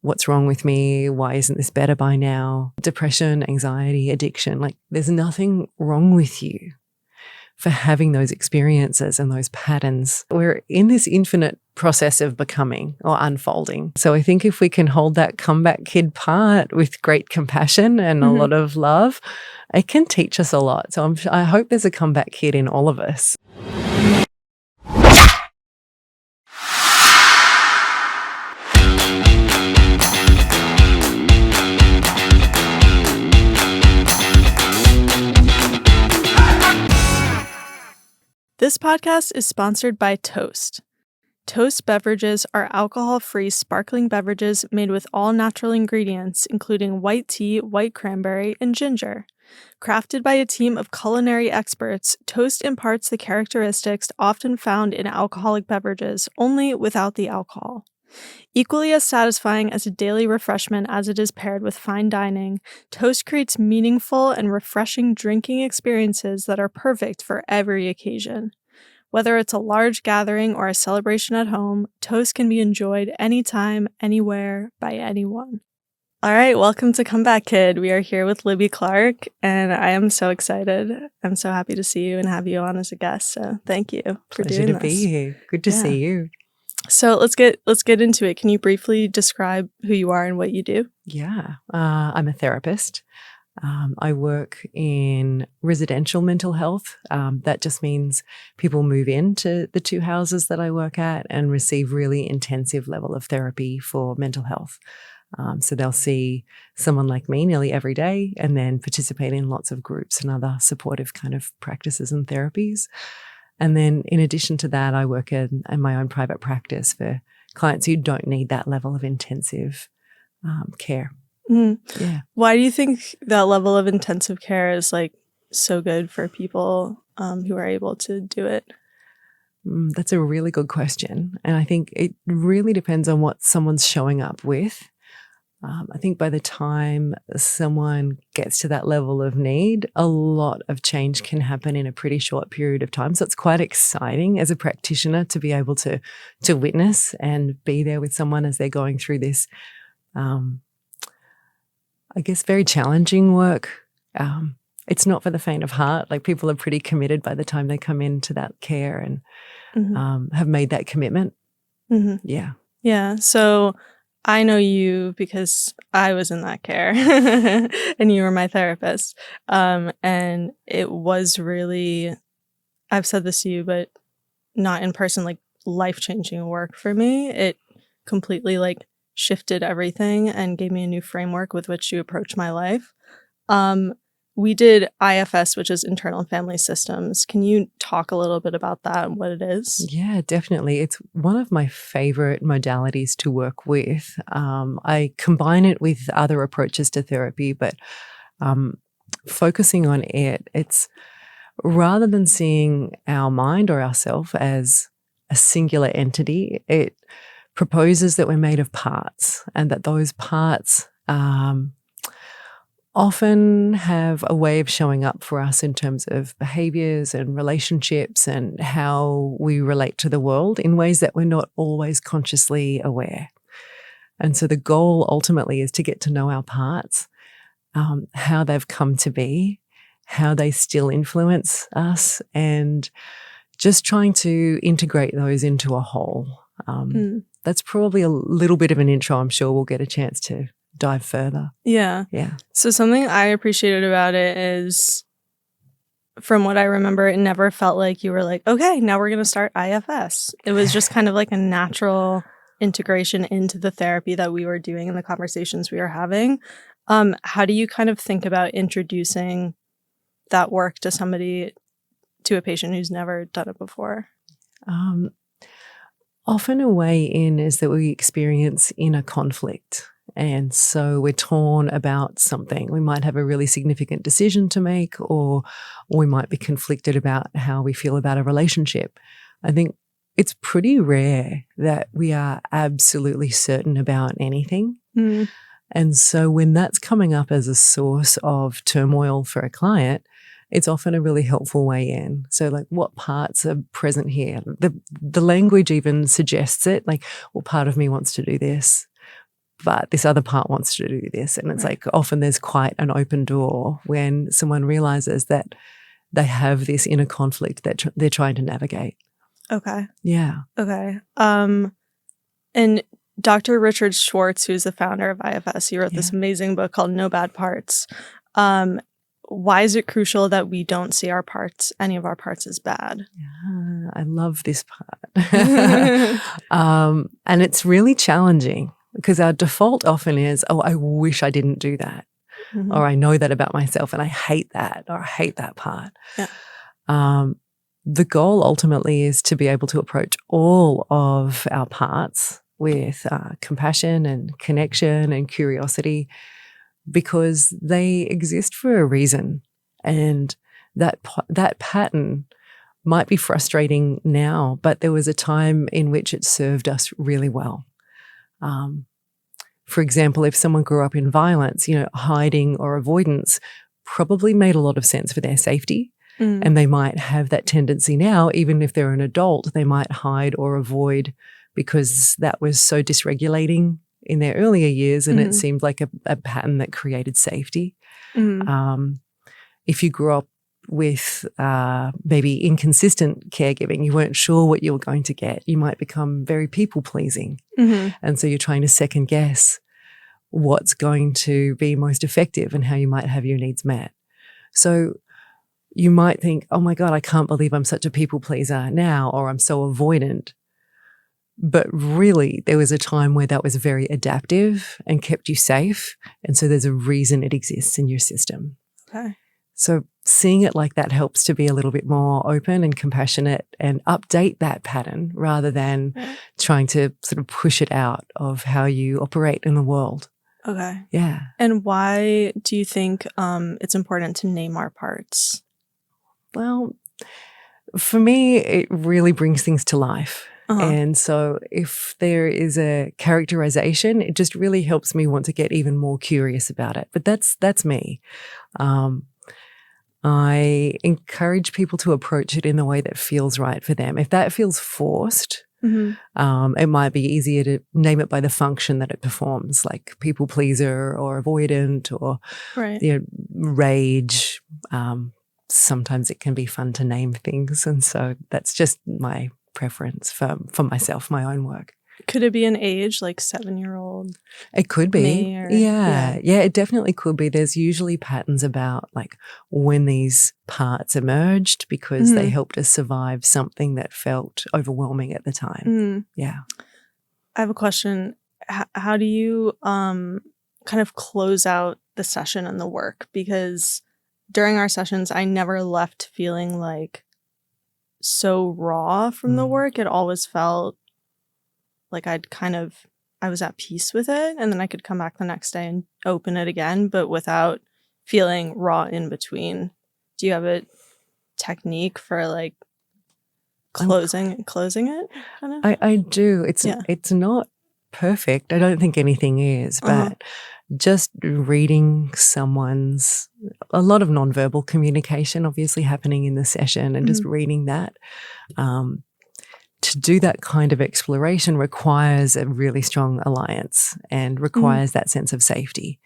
what's wrong with me? Why isn't this better by now? Depression, anxiety, addiction, like there's nothing wrong with you for having those experiences and those patterns. We're in this infinite process of becoming or unfolding. So I think if we can hold that comeback kid part with great compassion and a lot of love, it can teach us a lot. So I hope there's a comeback kid in all of us. This podcast is sponsored by Toast. Toast beverages are alcohol-free sparkling beverages made with all natural ingredients, including white tea, white cranberry, and ginger. Crafted by a team of culinary experts, Toast imparts the characteristics often found in alcoholic beverages, only without the alcohol. Equally as satisfying as a daily refreshment as it is paired with fine dining, Toast creates meaningful and refreshing drinking experiences that are perfect for every occasion. Whether it's a large gathering or a celebration at home, Toast can be enjoyed anytime, anywhere, by anyone. All right, welcome to Comeback Kid. We are here with Libby Clark, and I am so excited. I'm so happy to see you and have you on as a guest. So thank you for doing this. Pleasure to be here. Good to see you. So let's get into it. Can you briefly describe who you are and what you do? Yeah, I'm a therapist. I work in residential mental health. That just means people move into the two houses that I work at and receive really intensive level of therapy for mental health. So they'll see someone like me nearly every day and then participate in lots of groups and other supportive kind of practices and therapies. And then in addition to that, I work in my own private practice for clients who don't need that level of intensive care. Mm-hmm. Yeah. Why do you think that level of intensive care is like so good for people who are able to do it? That's a really good question. And I think it really depends on what someone's showing up with. I think by the time someone gets to that level of need, a lot of change can happen in a pretty short period of time. So it's quite exciting as a practitioner to be able to witness and be there with someone as they're going through this, I guess, very challenging work. It's not for the faint of heart. Like people are pretty committed by the time they come into that care and have made that commitment. Mm-hmm. Yeah. Yeah. So I know you because I was in that care and you were my therapist. And it was really, I've said this to you, but not in person, like life-changing work for me. It completely like shifted everything and gave me a new framework with which to approach my life. We did IFS, which is Internal and Family Systems. Can you talk a little bit about that and what it is? Yeah, definitely. It's one of my favorite modalities to work with. I combine it with other approaches to therapy, but focusing on it's rather than seeing our mind or ourself as a singular entity, it proposes that we're made of parts and that those parts often have a way of showing up for us in terms of behaviors and relationships and how we relate to the world in ways that we're not always consciously aware. And so the goal ultimately is to get to know our parts, how they've come to be, how they still influence us, and just trying to integrate those into a whole. That's probably a little bit of an intro. I'm sure we'll get a chance to dive further. Yeah. So something I appreciated about it is, from what I remember, it never felt like you were like, okay, now we're going to start IFS. It was just kind of like a natural integration into the therapy that we were doing and the conversations we were having. How do you kind of think about introducing that work to a patient who's never done it before? Often a way in is that we experience inner conflict. And so we're torn about something. We might have a really significant decision to make, or we might be conflicted about how we feel about a relationship. I think it's pretty rare that we are absolutely certain about anything. And so when that's coming up as a source of turmoil for a client, it's often a really helpful way in. So like, what parts are present here? The language even suggests it, like, well, part of me wants to do this. but this other part wants to do this. And it's like often there's quite an open door when someone realizes that they have this inner conflict that they're trying to navigate. Okay. Yeah. Okay. And Dr. Richard Schwartz, who's the founder of IFS, he wrote this amazing book called No Bad Parts. Why is it crucial that we don't see any of our parts as bad? Yeah, I love this part. And it's really challenging because our default often is, oh, I wish I didn't do that. Mm-hmm. Or I know that about myself and I hate that, or I hate that part. Yeah. The goal ultimately is to be able to approach all of our parts with compassion and connection and curiosity, because they exist for a reason. And that pattern might be frustrating now, but there was a time in which it served us really well. For example, if someone grew up in violence, hiding or avoidance probably made a lot of sense for their safety. Mm. And they might have that tendency now, even if they're an adult, they might hide or avoid because that was so dysregulating in their earlier years, and it seemed like a pattern that created safety. If you grew up with maybe inconsistent caregiving, you weren't sure what you were going to get, you might become very people-pleasing. And so you're trying to second guess what's going to be most effective and how you might have your needs met. So you might think, oh my God, I can't believe I'm such a people pleaser now, or I'm so avoidant. But really, there was a time where that was very adaptive and kept you safe. And so there's a reason it exists in your system. Okay. So seeing it like that helps to be a little bit more open and compassionate and update that pattern rather than trying to sort of push it out of how you operate in the world. Okay. Yeah. And why do you think it's important to name our parts? Well, for me, it really brings things to life. And so if there is a characterization, it just really helps me want to get even more curious about it. But that's me. I encourage people to approach it in the way that feels right for them. If that feels forced, it might be easier to name it by the function that it performs, like people pleaser or avoidant or rage. Sometimes it can be fun to name things. And so that's just my preference for myself, my own work. Could it be an age, like 7-year-old? It could be. Yeah, it definitely could be. There's usually patterns about like when these parts emerged because they helped us survive something that felt overwhelming at the time. Yeah. I have a question. How do you kind of close out the session and the work? Because during our sessions, I never left feeling like so raw from the work. It always felt like I was at peace with it, and then I could come back the next day and open it again, but without feeling raw in between. Do you have a technique for like closing it? Kind of? I do. It's not perfect. I don't think anything is, but just reading a lot of nonverbal communication obviously happening in the session, and just reading that. To do that kind of exploration requires a really strong alliance and requires that sense of safety.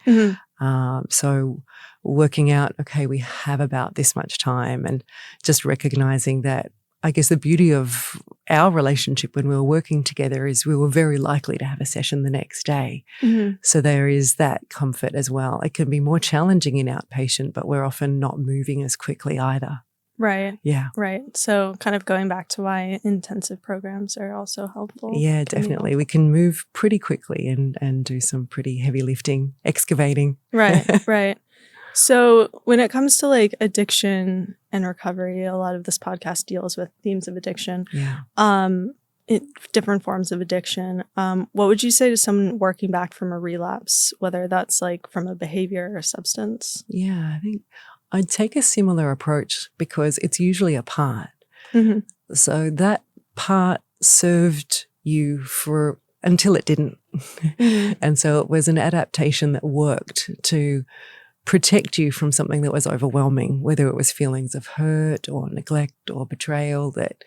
So working out, okay, we have about this much time, and just recognizing that, I guess the beauty of our relationship when we were working together is we were very likely to have a session the next day. So there is that comfort as well. It can be more challenging in outpatient, but we're often not moving as quickly either. Right. Yeah. Right. So kind of going back to why intensive programs are also helpful. Yeah, definitely. We can move pretty quickly and do some pretty heavy lifting, excavating. Right. So when it comes to like addiction and recovery, a lot of this podcast deals with themes of addiction. Yeah. Different forms of addiction. What would you say to someone working back from a relapse, whether that's like from a behavior or substance? Yeah, I think I'd take a similar approach because it's usually a part. So that part served you until it didn't. And so it was an adaptation that worked to protect you from something that was overwhelming, whether it was feelings of hurt or neglect or betrayal that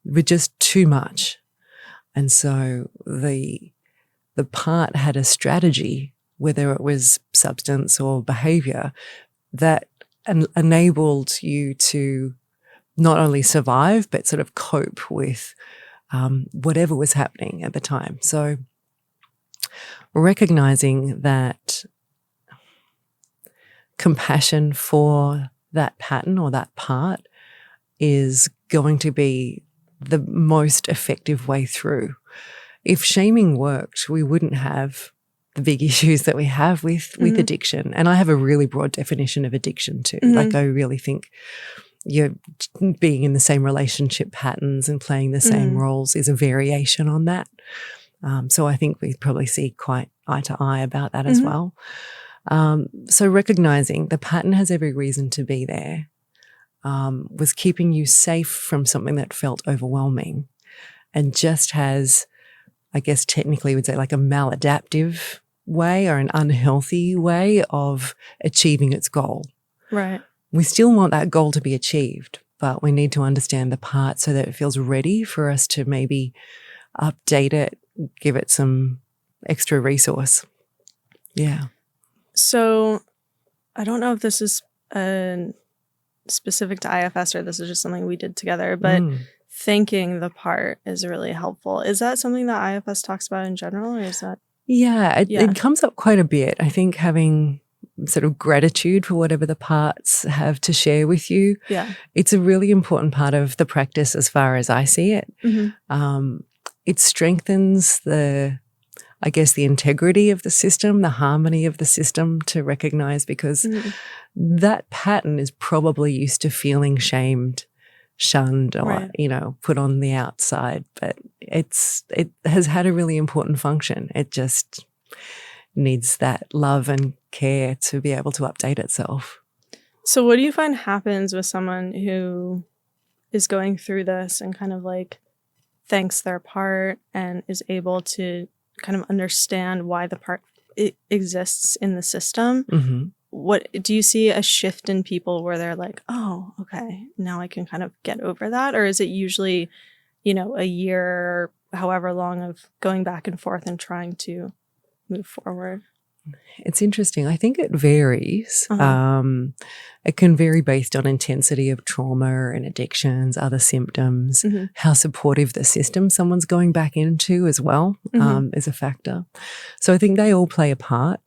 were just too much. And so the the part had a strategy, whether it was substance or behavior, that enabled you to not only survive, but sort of cope with whatever was happening at the time. So recognizing that compassion for that pattern or that part is going to be the most effective way through. If shaming worked, we wouldn't have the big issues that we have with addiction. And I have a really broad definition of addiction too. Like, I really think you're being in the same relationship patterns and playing the same roles is a variation on that. So I think we probably see quite eye to eye about that as well. So recognizing the pattern has every reason to be there, was keeping you safe from something that felt overwhelming, and just has, I guess technically we'd say, like a maladaptive way or an unhealthy way of achieving its goal. Right. We still want that goal to be achieved, but we need to understand the part so that it feels ready for us to maybe update it, give it some extra resource. Yeah. So I don't know if this is specific to IFS or this is just something we did together, but thanking the part is really helpful. Is that something that IFS talks about in general, or is that? Yeah, it comes up quite a bit. I think having sort of gratitude for whatever the parts have to share with you. Yeah. It's a really important part of the practice as far as I see it. It strengthens the integrity of the system, the harmony of the system to recognize, because that pattern is probably used to feeling shamed, shunned, or, put on the outside. But it has had a really important function. It just needs that love and care to be able to update itself. So what do you find happens with someone who is going through this and kind of like thanks their part and is able to kind of understand why the part exists in the system? What do you see a shift in people where they're like, oh, okay, now I can kind of get over that? Or is it usually, a year, however long, of going back and forth and trying to move forward? It's interesting. I think it varies. It can vary based on intensity of trauma and addictions, other symptoms, how supportive the system someone's going back into as well is a factor. So I think they all play a part.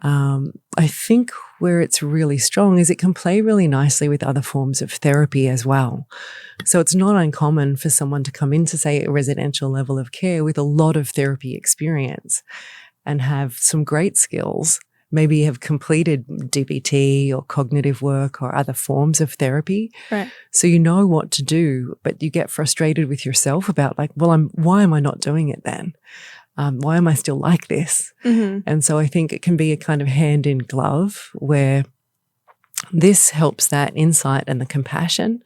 I think where it's really strong is it can play really nicely with other forms of therapy as well. So it's not uncommon for someone to come into, say, a residential level of care with a lot of therapy experience and have some great skills, maybe have completed DBT or cognitive work or other forms of therapy. Right. So you know what to do, but you get frustrated with yourself about like, well, why am I not doing it then? Why am I still like this? And so I think it can be a kind of hand in glove where this helps that insight and the compassion.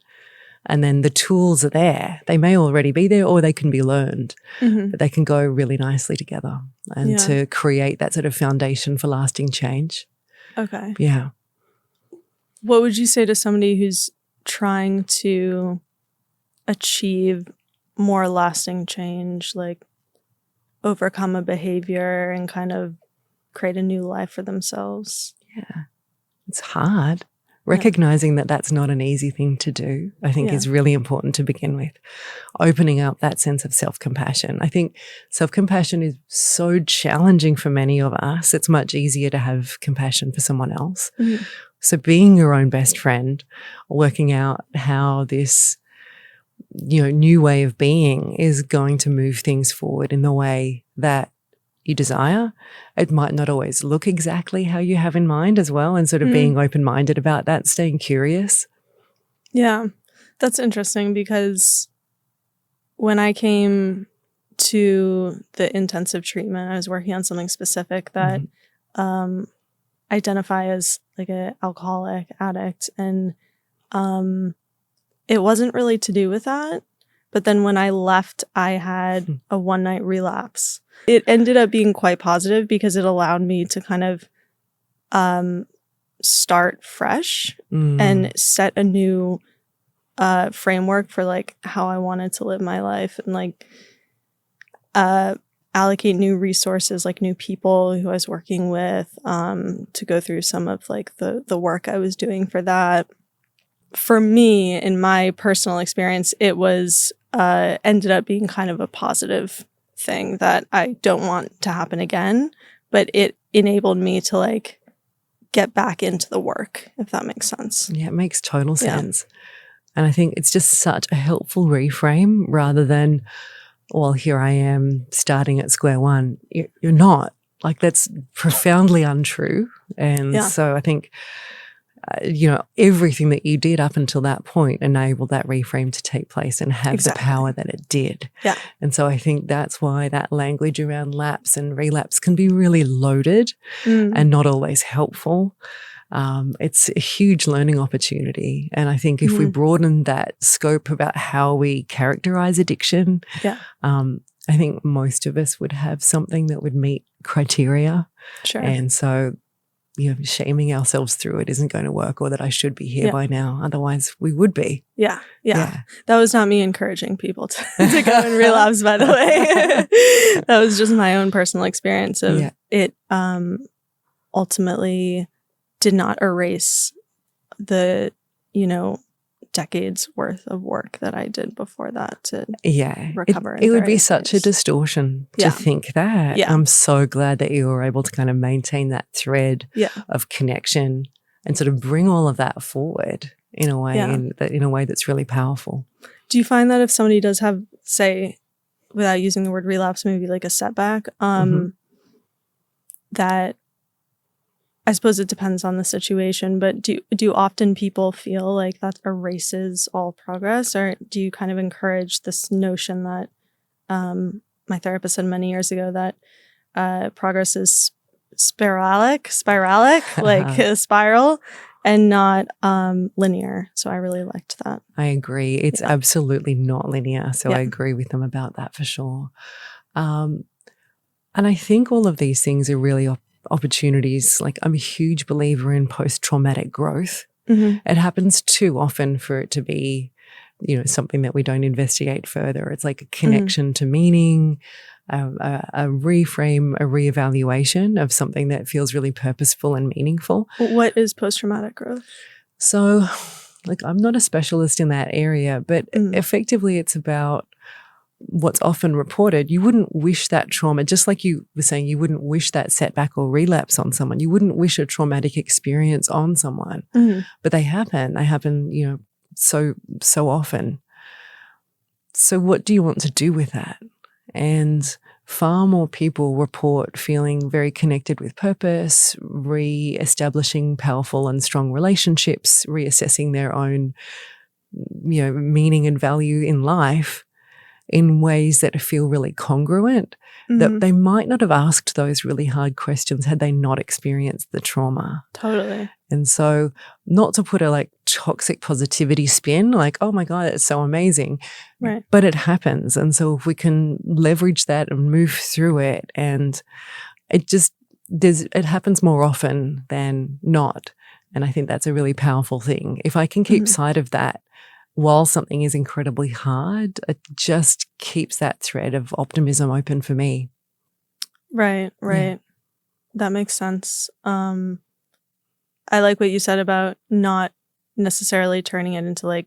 And then the tools are there. They may already be there or they can be learned, but they can go really nicely together and to create that sort of foundation for lasting change. Okay. Yeah. What would you say to somebody who's trying to achieve more lasting change, like overcome a behavior and kind of create a new life for themselves? Yeah. It's hard. Recognizing that that's not an easy thing to do, I think is really important to begin with. Opening up that sense of self-compassion. I think self-compassion is so challenging for many of us. It's much easier to have compassion for someone else. So being your own best friend, working out how this, new way of being is going to move things forward in the way that you desire. It might not always look exactly how you have in mind as well, and sort of being open-minded about that, staying curious. Yeah, that's interesting because when I came to the intensive treatment, I was working on something specific that identify as like an alcoholic addict, and it wasn't really to do with that. But then when I left, I had a one-night relapse. It ended up being quite positive because it allowed me to kind of start fresh and set a new framework for like how I wanted to live my life. And like allocate new resources, like new people who I was working with, to go through some of like the work I was doing for that. For me, in my personal experience, it was ended up being kind of a positive thing that I don't want to happen again, but it enabled me to like get back into the work, if that makes sense. Yeah, it makes total sense. And I think it's just such a helpful reframe rather than, well, here I am starting at square one. You're not. Like, that's profoundly untrue. And so I think, everything that you did up until that point enabled that reframe to take place and have the power that it did. Yeah. And so I think that's why that language around lapse and relapse can be really loaded and not always helpful. It's a huge learning opportunity. And I think if we broaden that scope about how we characterize addiction, I think most of us would have something that would meet criteria. Sure. And so, shaming ourselves through it isn't going to work, or that I should be here by now. Otherwise, we would be. Yeah. That was not me encouraging people to go and relapse, by the way. That was just my own personal experience of it ultimately did not erase the, decades worth of work that I did before that to recover. It would be such a distortion to think that. Yeah. I'm so glad that you were able to kind of maintain that thread of connection and sort of bring all of that forward in a way in a way that's really powerful. Do you find that if somebody does have, say, without using the word relapse, maybe like a setback, that I suppose it depends on the situation, but do often people feel like that erases all progress, or do you kind of encourage this notion that my therapist said many years ago that progress is spiralic, like a spiral, and not linear? So I really liked that. I agree. It's absolutely not linear. So I agree with them about that for sure. And I think all of these things are really opportunities. Like, I'm a huge believer in post-traumatic growth. It happens too often for it to be, something that we don't investigate further. It's like a connection to meaning, a reframe, a reevaluation of something that feels really purposeful and meaningful. What is post-traumatic growth? So, I'm not a specialist in that area, but effectively it's about what's often reported. You wouldn't wish that trauma, just like you were saying, you wouldn't wish that setback or relapse on someone. You wouldn't wish a traumatic experience on someone, but they happen. They happen, so often. So what do you want to do with that? And far more people report feeling very connected with purpose, re-establishing powerful and strong relationships, reassessing their own, meaning and value in life in ways that feel really congruent, that they might not have asked those really hard questions had they not experienced the trauma. Totally. And so, not to put a toxic positivity spin, like, oh my God, it's so amazing. Right. But it happens. And so if we can leverage that and move through it, and it happens more often than not. And I think that's a really powerful thing. If I can keep sight of that, while something is incredibly hard, it just keeps that thread of optimism open for me. Right. Yeah. That makes sense. I like what you said about not necessarily turning it into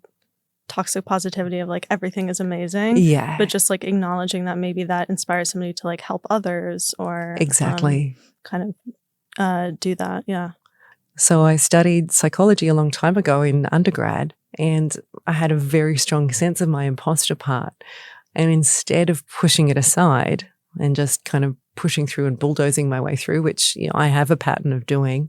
toxic positivity of everything is amazing. Yeah. But just acknowledging that maybe that inspires somebody to help others or exactly kind of do that. Yeah. So I studied psychology a long time ago in undergrad, and I had a very strong sense of my imposter part. And instead of pushing it aside and just kind of pushing through and bulldozing my way through, which I have a pattern of doing,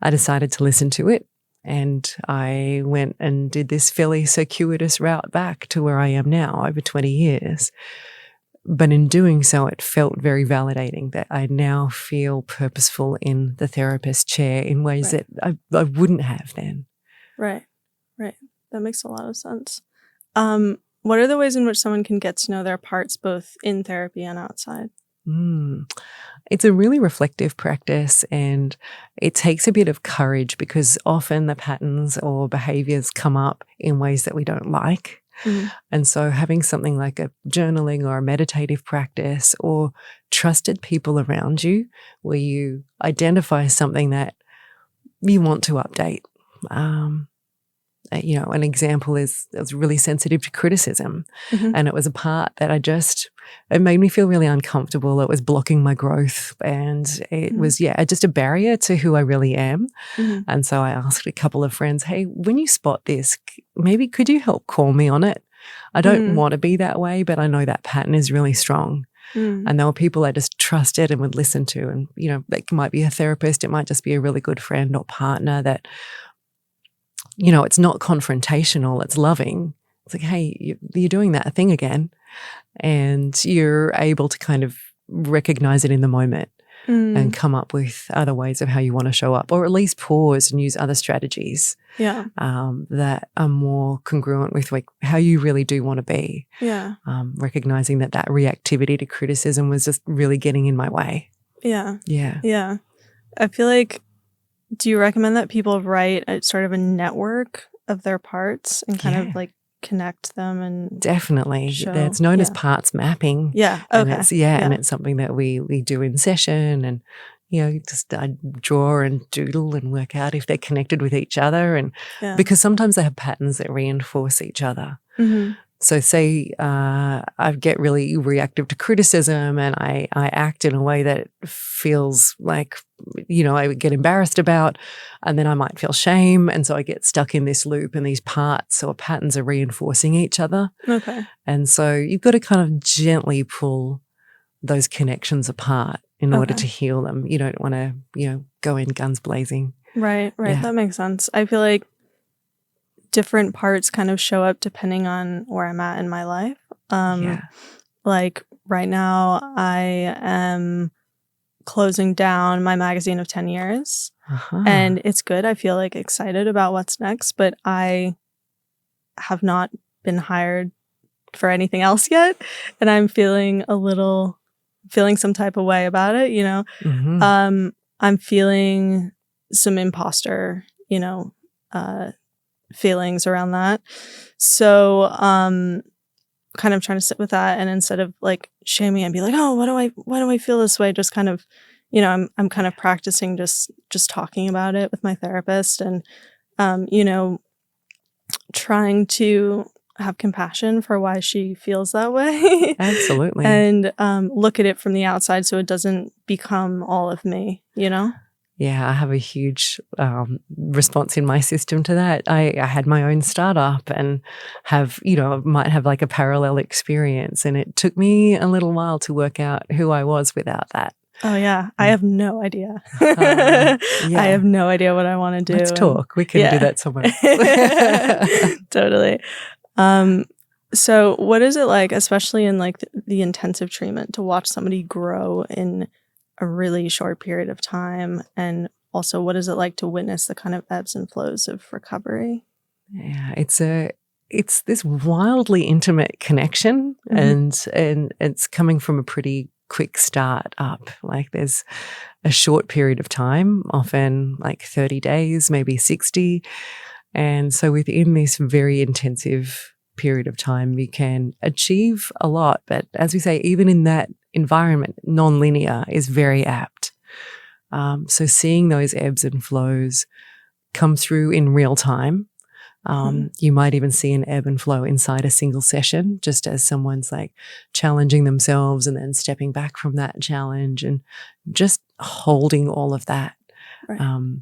I decided to listen to it. And I went and did this fairly circuitous route back to where I am now over 20 years. But in doing so, it felt very validating that I now feel purposeful in the therapist chair in ways that I wouldn't have then. Right. That makes a lot of sense. What are the ways in which someone can get to know their parts both in therapy and outside? It's a really reflective practice, and it takes a bit of courage because often the patterns or behaviors come up in ways that we don't like. And so having something like a journaling or a meditative practice or trusted people around you where you identify something that you want to update. An example is I was really sensitive to criticism, and it was a part that it made me feel really uncomfortable. It was blocking my growth, and it was, just a barrier to who I really am. And so I asked a couple of friends, hey, when you spot this, maybe could you help call me on it? I don't want to be that way, but I know that pattern is really strong. And there were people I just trusted and would listen to. And, that might be a therapist. It might just be a really good friend or partner that, it's not confrontational, it's loving. It's like, hey, you're doing that thing again. And you're able to kind of recognize it in the moment and come up with other ways of how you want to show up, or at least pause and use other strategies that are more congruent with how you really do want to be. Yeah. Recognizing that reactivity to criticism was just really getting in my way. Yeah. Yeah. Yeah. I feel like, do you recommend that people write sort of a network of their parts and kind of like connect them and definitely it's known as parts mapping. Okay. And it's something that we do in session, and just I draw and doodle and work out if they're connected with each other, and because sometimes they have patterns that reinforce each other. So say I get really reactive to criticism and I act in a way that feels like, I would get embarrassed about, and then I might feel shame. And so I get stuck in this loop, and these parts or patterns are reinforcing each other. Okay. And so you've got to kind of gently pull those connections apart in order to heal them. You don't want to, go in guns blazing. Right. Yeah. That makes sense. I feel like different parts kind of show up depending on where I'm at in my life. Like right now I am closing down my magazine of 10 years and it's good. I feel like excited about what's next, but I have not been hired for anything else yet. And I'm feeling some type of way about it, I'm feeling some imposter, feelings around that. So kind of trying to sit with that, and instead of like shaming and be like, oh, why do I feel this way, just kind of I'm kind of practicing just talking about it with my therapist, and trying to have compassion for why she feels that way. Absolutely. And look at it from the outside so it doesn't become all of me, Yeah, I have a huge response in my system to that. I had my own startup and might have like a parallel experience, and it took me a little while to work out who I was without that. Oh, yeah. I have no idea. I have no idea what I want to do. Let's talk. We can do that somewhere else. Totally. So what is it like, especially in like the intensive treatment, to watch somebody grow in a really short period of time? And also, what is it like to witness the kind of ebbs and flows of recovery? Yeah, it's this wildly intimate connection, and it's coming from a pretty quick start up. Like there's a short period of time, often like 30 days, maybe 60. And so within this very intensive period of time, you can achieve a lot. But as we say, even in that environment, non-linear is very apt. So seeing those ebbs and flows come through in real time. You might even see an ebb and flow inside a single session, just as someone's like challenging themselves and then stepping back from that challenge and just holding all of that. Right.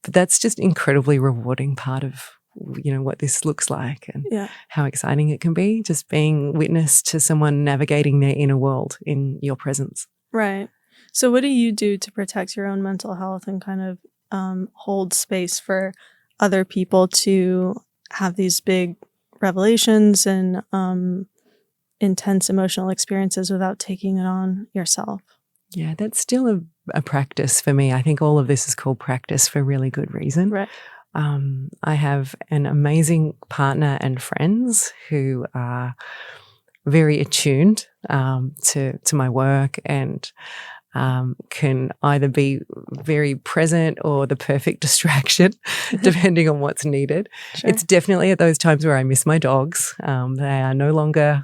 But that's just incredibly rewarding part of, what this looks like and how exciting it can be, just being witness to someone navigating their inner world in your presence. Right. So what do you do to protect your own mental health and kind of hold space for other people to have these big revelations and intense emotional experiences without taking it on yourself? Yeah, that's still a practice for me. I think all of this is called practice for really good reason. Right. I have an amazing partner and friends who are very attuned to my work and can either be very present or the perfect distraction, depending on what's needed. Sure. It's definitely at those times where I miss my dogs. They are no longer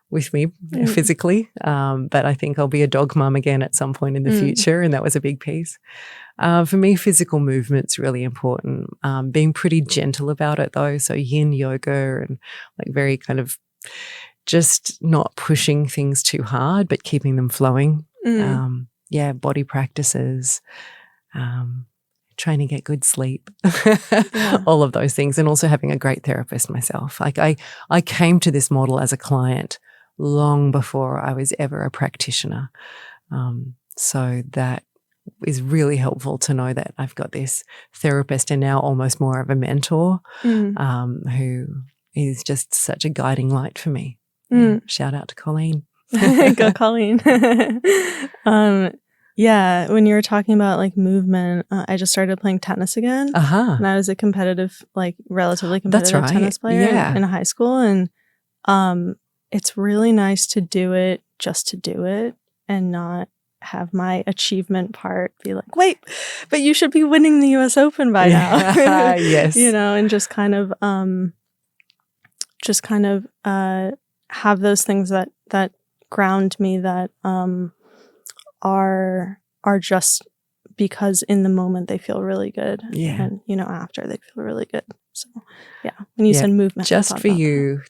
with me physically, but I think I'll be a dog mum again at some point in the future, and that was a big piece. For me, physical movement's really important. Being pretty gentle about it though, so yin yoga and like very kind of just not pushing things too hard, but keeping them flowing. Body practices, trying to get good sleep, all of those things, and also having a great therapist myself. Like I came to this model as a client long before I was ever a practitioner. So that is really helpful to know that I've got this therapist and now almost more of a mentor who is just such a guiding light for me. Yeah, shout out to Colleen. Go Colleen. When you were talking about like movement, I just started playing tennis again. And I was a competitive, like relatively competitive tennis player in high school. And it's really nice to do it just to do it and not have my achievement part be like, wait, but you should be winning the US Open by now. Yes. And just kind of have those things that ground me, that are just because in the moment they feel really good. And after they feel really good. So when you said movement, just for you.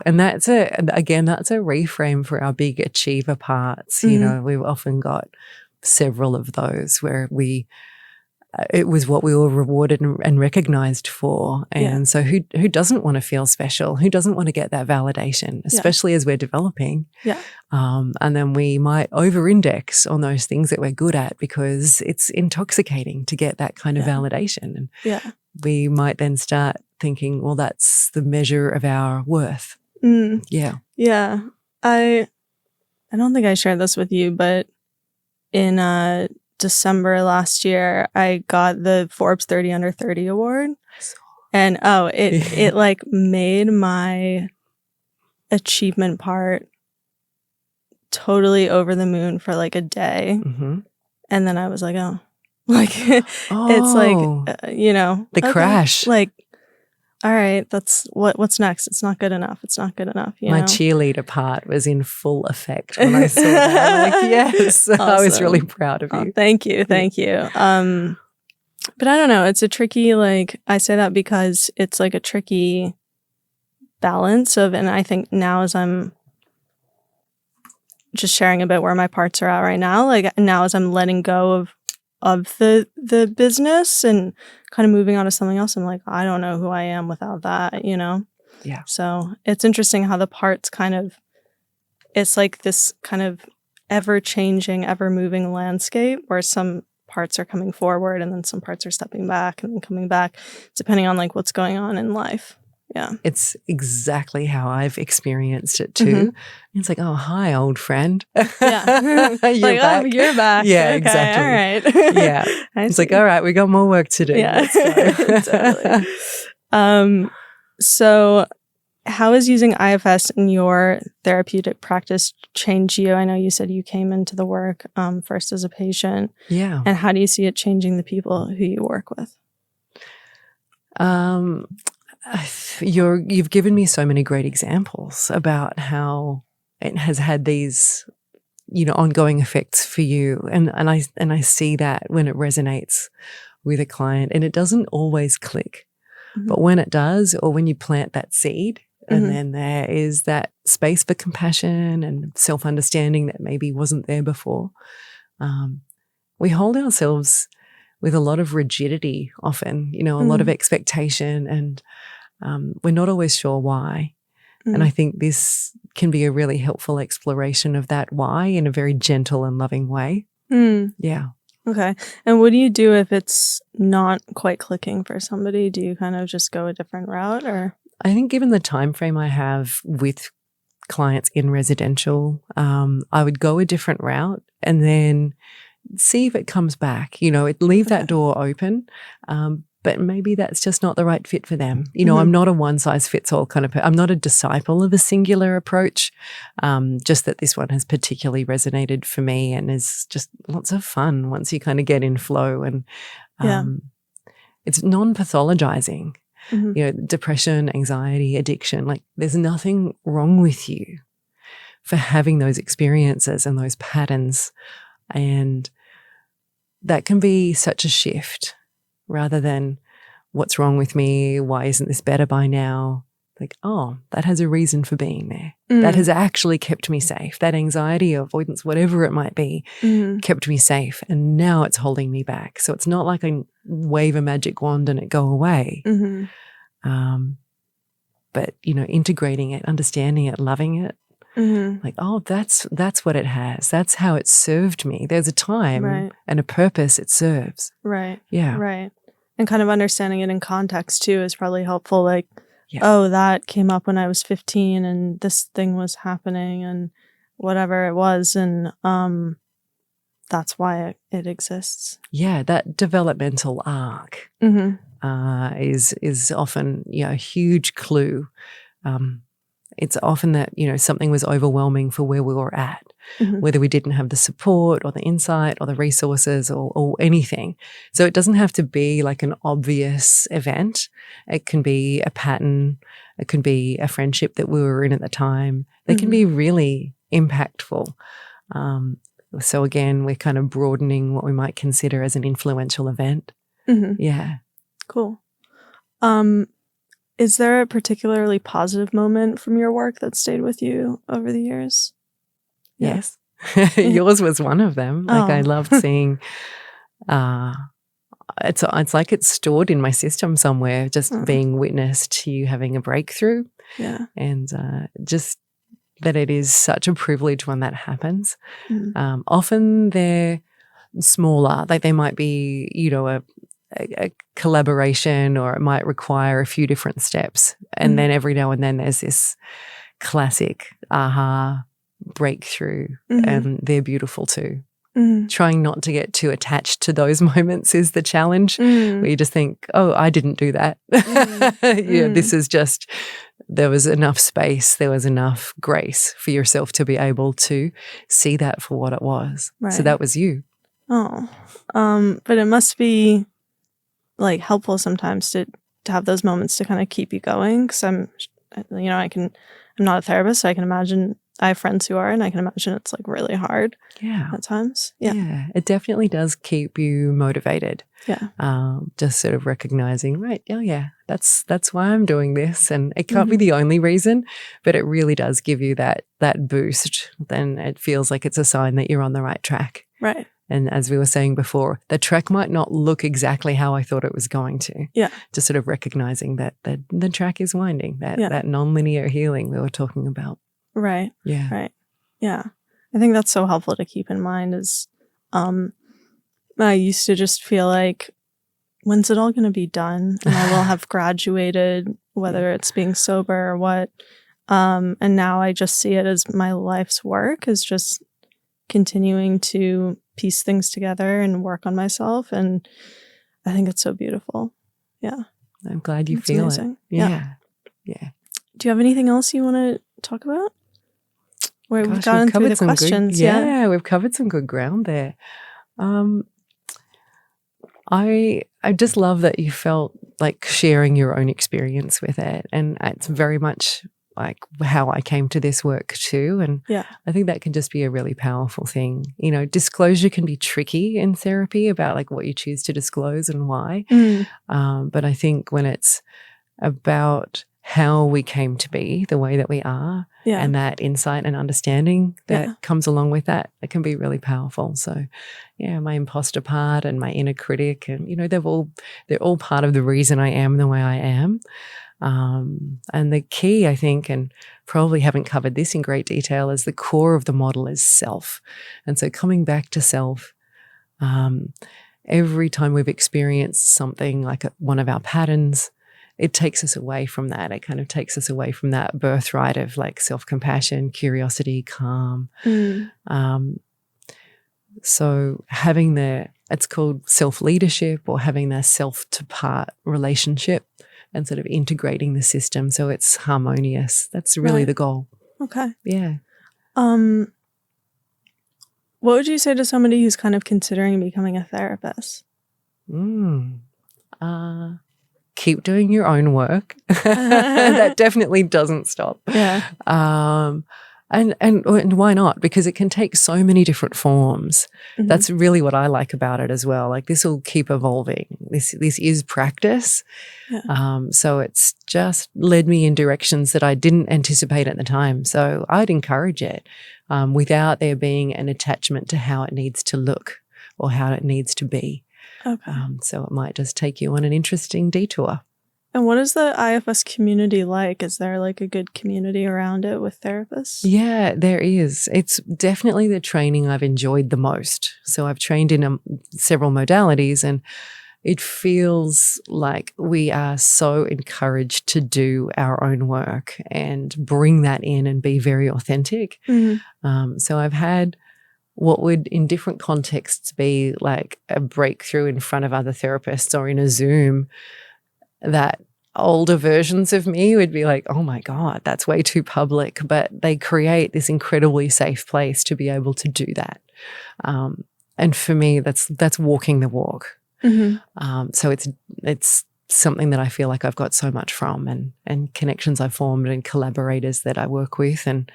And that's a reframe for our big achiever parts. We've often got several of those where it was what we were rewarded and recognized for. And so who doesn't want to feel special? Who doesn't want to get that validation, especially as we're developing? And then we might over-index on those things that we're good at because it's intoxicating to get that kind of validation. And we might then start thinking, well, that's the measure of our worth. Yeah. I don't think I shared this with you, but in December last year, I got the Forbes 30 Under 30 award. And it like made my achievement part totally over the moon for like a day. And then I was like, it's like, the crash. Like, all right, that's what's next. It's not good enough. It's not good enough. My cheerleader part was in full effect when I saw that. I'm like, yes, awesome. I was really proud of you. Thank you. But I don't know. It's a tricky, like, I say that because it's like a tricky balance of, and I think now as I'm just sharing a bit where my parts are at right now, like now as I'm letting go of the business and kind of moving on to something else, I'm like, I don't know who I am without that, Yeah. So it's interesting how the parts kind of, it's like this kind of ever-changing, ever-moving landscape where some parts are coming forward and then some parts are stepping back and then coming back, depending on like what's going on in life. Yeah. It's exactly how I've experienced it too. It's like, oh, hi, old friend. Yeah. You're like, back. Oh, you're back. Yeah, okay, exactly. All right. Yeah. It's like, all right, we got more work to do. Yeah. Let's go. Totally. So how has using IFS in your therapeutic practice changed you? I know you said you came into the work first as a patient. Yeah. And how do you see it changing the people who you work with? You've given me so many great examples about how it has had these, ongoing effects for you. And I see that when it resonates with a client, and it doesn't always click. But when it does, or when you plant that seed, and then there is that space for compassion and self-understanding that maybe wasn't there before, we hold ourselves with a lot of rigidity often, a lot of expectation, and we're not always sure why. And I think this can be a really helpful exploration of that why in a very gentle and loving way. Yeah. Okay. And what do you do if it's not quite clicking for somebody? Do you kind of just go a different route, or? I think given the time frame I have with clients in residential, I would go a different route and then see if it comes back. Leave that door open, but maybe that's just not the right fit for them. You know, I'm not a one size fits all kind of I'm not a disciple of a singular approach, just that this one has particularly resonated for me and is just lots of fun once you kind of get in flow. And it's non-pathologizing. You know, depression, anxiety, addiction, like there's nothing wrong with you for having those experiences and those patterns. And that can be such a shift rather than what's wrong with me? Why isn't this better by now? Like, oh, that has a reason for being there. That has actually kept me safe. That anxiety, avoidance, whatever it might be, kept me safe. And now it's holding me back. So it's not like I wave a magic wand and it go away. But, you know, integrating it, understanding it, loving it. Like, oh, that's what it has. That's how it served me. There's a time and a purpose it serves. Right. Yeah. Right. And kind of understanding it in context too is probably helpful. Like, oh, that came up when I was 15 and this thing was happening and whatever it was. And that's why it exists. Yeah, that developmental arc is often, you know, a huge clue. It's often that, you know, something was overwhelming for where we were at, whether we didn't have the support or the insight or the resources or anything. So it doesn't have to be like an obvious event. It can be a pattern. It can be a friendship that we were in at the time. They can be really impactful. So again, we're kind of broadening what we might consider as an influential event. Yeah. Cool. Is there a particularly positive moment from your work that stayed with you over the years? Yes. Yours was one of them. Like I loved seeing, it's like it's stored in my system somewhere, just being witness to you having a breakthrough. Yeah. And just that it is such a privilege when that happens. Often they're smaller, like they might be, you know, a collaboration, or it might require a few different steps. And then every now and then there's this classic aha breakthrough, and they're beautiful too. Trying not to get too attached to those moments is the challenge, where you just think, oh, I didn't do that. This is just, there was enough space, there was enough grace for yourself to be able to see that for what it was. Right. So that was you. Oh, but it must be like helpful sometimes to have those moments to kind of keep you going. Because I'm not a therapist, so I can imagine, I have friends who are, and I can imagine it's like really hard at times. Yeah, it definitely does keep you motivated. Just sort of recognizing, right, that's why I'm doing this. And it can't be the only reason, but it really does give you that boost. Then it feels like it's a sign that you're on the right track. Right. And as we were saying before, the track might not look exactly how I thought it was going to. Yeah. Just sort of recognizing that the track is winding, that nonlinear healing we were talking about. Right. Yeah. Right. Yeah. I think that's so helpful to keep in mind is I used to just feel like, when's it all going to be done? And I will have graduated, whether it's being sober or what. And now I just see it as my life's work is just continuing to piece things together and work on myself. And I think it's so beautiful. Yeah. I'm glad you feel amazing. It. Yeah. Do you have anything else you want to talk about? We've gotten through the questions. We've covered some good ground there. I just love that you felt like sharing your own experience with it. And it's very much like how I came to this work too. And I think that can just be a really powerful thing. You know, disclosure can be tricky in therapy about like what you choose to disclose and why. But I think when it's about how we came to be the way that we are and that insight and understanding that comes along with that, it can be really powerful. So my imposter part and my inner critic, and you know, they're all part of the reason I am the way I am. And the key, I think, and probably haven't covered this in great detail, is the core of the model is self. And so coming back to self, every time we've experienced something like one of our patterns, it takes us away from that. It kind of takes us away from that birthright of like self-compassion, curiosity, calm. So having the it's called self-leadership, or having that self-to-part relationship and sort of integrating the system so it's harmonious. That's really the goal. Okay. Yeah. What would you say to somebody who's kind of considering becoming a therapist? Keep doing your own work. That definitely doesn't stop. Yeah. And why not? Because it can take so many different forms. Mm-hmm. That's really what I like about it as well. Like, this will keep evolving. This is practice. Yeah. So it's just led me in directions that I didn't anticipate at the time. So I'd encourage it without there being an attachment to how it needs to look or how it needs to be. Okay. So it might just take you on an interesting detour. And what is the IFS community like? Is there like a good community around it with therapists? Yeah, there is. It's definitely the training I've enjoyed the most. So I've trained in several modalities, and it feels like we are so encouraged to do our own work and bring that in and be very authentic. Mm-hmm. So I've had what would in different contexts be like a breakthrough in front of other therapists or in a Zoom, that older versions of me would be like, oh my God, that's way too public. But they create this incredibly safe place to be able to do that. And for me, that's walking the walk. Mm-hmm. So it's something that I feel like I've got so much from, and connections I've formed and collaborators that I work with, and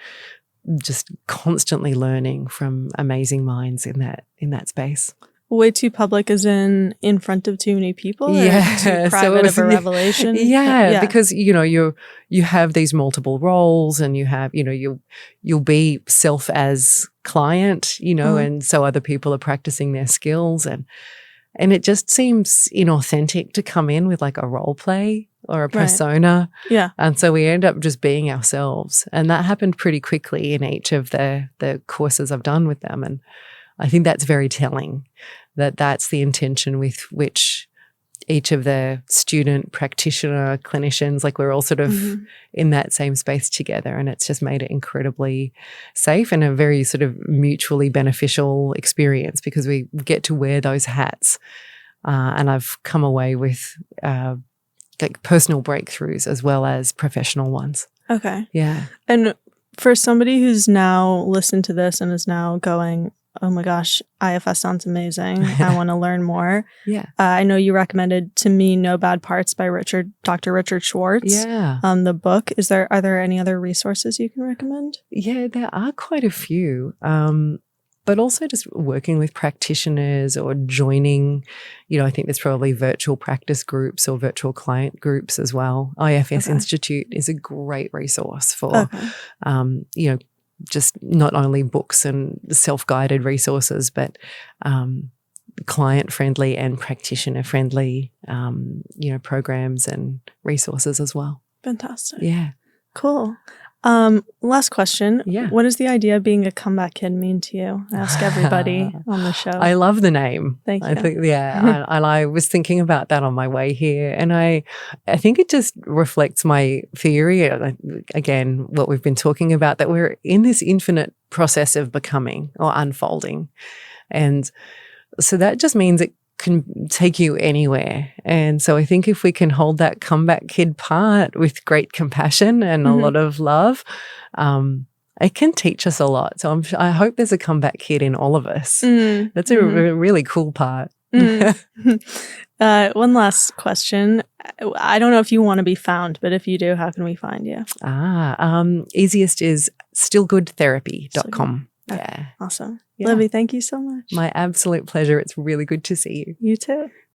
just constantly learning from amazing minds in that space. Way too public as in front of too many people? Yeah. Too private of a revelation? Yeah, because, you have these multiple roles, and you have, you'll be self as client, and so other people are practicing their skills, and it just seems inauthentic to come in with like a role play or a persona. Right. Yeah. And so we end up just being ourselves. And that happened pretty quickly in each of the courses I've done with them. And I think that's very telling, that that's the intention with which each of the student, practitioner, clinicians, like we're all sort of in that same space together. And it's just made it incredibly safe and a very sort of mutually beneficial experience, because we get to wear those hats. And I've come away with like personal breakthroughs as well as professional ones. Okay. Yeah. And for somebody who's now listened to this and is now going, oh my gosh, IFS sounds amazing, I want to learn more. Yeah. I know you recommended to me No Bad Parts by Dr. Richard Schwartz. Yeah. The book. Are there any other resources you can recommend? Yeah, there are quite a few. But also just working with practitioners or joining, I think there's probably virtual practice groups or virtual client groups as well. IFS Institute is a great resource for, just not only books and self-guided resources, but client-friendly and practitioner-friendly, programs and resources as well. Fantastic. Yeah. Cool. Last question. Yeah. What does the idea of being a comeback kid mean to you? I ask everybody on the show. I love the name. Thank you. I think, I was thinking about that on my way here, and I think it just reflects my theory, again, what we've been talking about, that we're in this infinite process of becoming or unfolding. And so that just means it can take you anywhere. And so I think if we can hold that comeback kid part with great compassion and a lot of love, it can teach us a lot. So I hope there's a comeback kid in all of us. That's a really cool part. One last question. I don't know if you want to be found, but if you do, how can we find you? Easiest is stillgoodtherapy.com. Okay. Yeah. Awesome. Yeah. Libby, thank you so much. My absolute pleasure. It's really good to see you. You too.